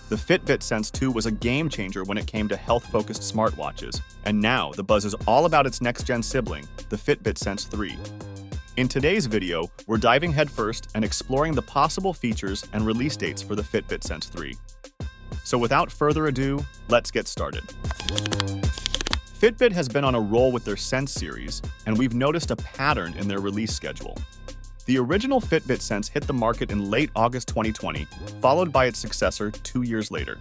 The Fitbit Sense 2 was a game changer when it came to health-focused smartwatches, and now the buzz is all about its next-gen sibling, the Fitbit Sense 3. In today's video, we're diving headfirst and exploring the possible features and release dates for the Fitbit Sense 3. So without further ado, let's get started. Fitbit has been on a roll with their Sense series, and we've noticed a pattern in their release schedule. The original Fitbit Sense hit the market in late August 2020, followed by its successor 2 years later.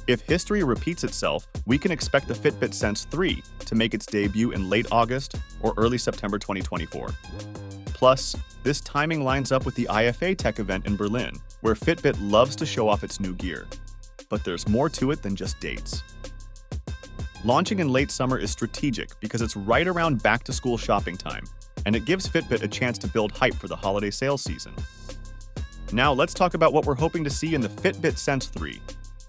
If history repeats itself, we can expect the Fitbit Sense 3 to make its debut in late August or early September 2024. Plus, this timing lines up with the IFA tech event in Berlin, where Fitbit loves to show off its new gear. But there's more to it than just dates. Launching in late summer is strategic because it's right around back-to-school shopping time, and it gives Fitbit a chance to build hype for the holiday sales season. Now let's talk about what we're hoping to see in the Fitbit Sense 3.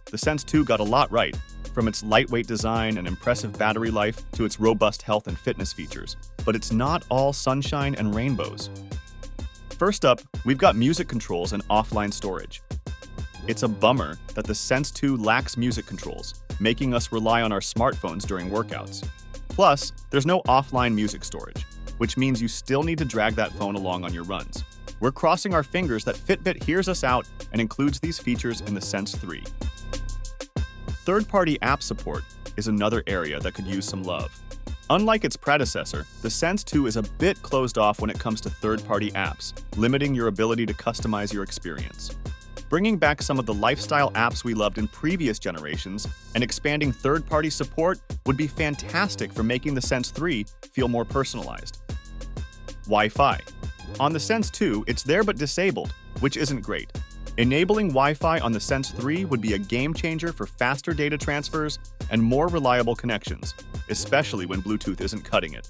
The Sense 2 got a lot right, from its lightweight design and impressive battery life to its robust health and fitness features, but it's not all sunshine and rainbows. First up, we've got music controls and offline storage. It's a bummer that the Sense 2 lacks music controls, making us rely on our smartphones during workouts. Plus, there's no offline music storage, which means you still need to drag that phone along on your runs. We're crossing our fingers that Fitbit hears us out and includes these features in the Sense 3. Third-party app support is another area that could use some love. Unlike its predecessor, the Sense 2 is a bit closed off when it comes to third-party apps, limiting your ability to customize your experience. Bringing back some of the lifestyle apps we loved in previous generations and expanding third-party support would be fantastic for making the Sense 3 feel more personalized. Wi-Fi. On the Sense 2, it's there but disabled, which isn't great. Enabling Wi-Fi on the Sense 3 would be a game changer for faster data transfers and more reliable connections, especially when Bluetooth isn't cutting it.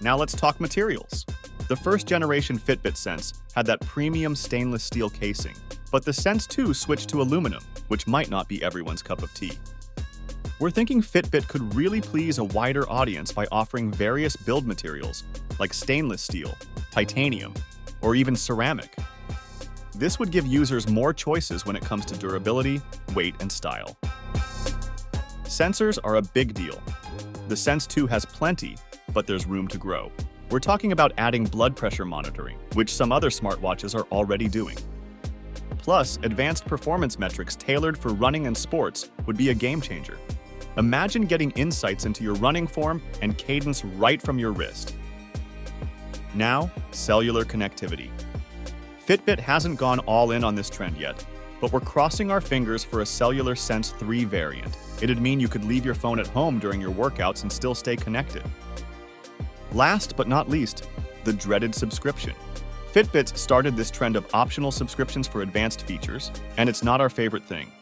Now let's talk materials. The first generation Fitbit Sense had that premium stainless steel casing, but the Sense 2 switched to aluminum, which might not be everyone's cup of tea. We're thinking Fitbit could really please a wider audience by offering various build materials like stainless steel, titanium, or even ceramic. This would give users more choices when it comes to durability, weight, and style. Sensors are a big deal. The Sense 2 has plenty, but there's room to grow. We're talking about adding blood pressure monitoring, which some other smartwatches are already doing. Plus, advanced performance metrics tailored for running and sports would be a game changer. Imagine getting insights into your running form and cadence right from your wrist. Now, cellular connectivity. Fitbit hasn't gone all in on this trend yet, but we're crossing our fingers for a cellular Sense 3 variant. It'd mean you could leave your phone at home during your workouts and still stay connected. Last but not least, the dreaded subscription. Fitbit started this trend of optional subscriptions for advanced features, and it's not our favorite thing.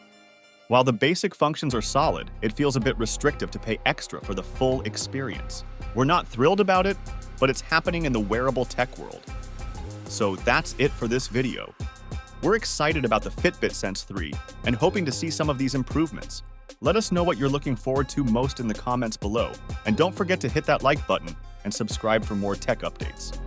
While the basic functions are solid, it feels a bit restrictive to pay extra for the full experience. We're not thrilled about it, but it's happening in the wearable tech world. So that's it for this video. We're excited about the Fitbit Sense 3 and hoping to see some of these improvements. Let us know what you're looking forward to most in the comments below, and don't forget to hit that like button and subscribe for more tech updates.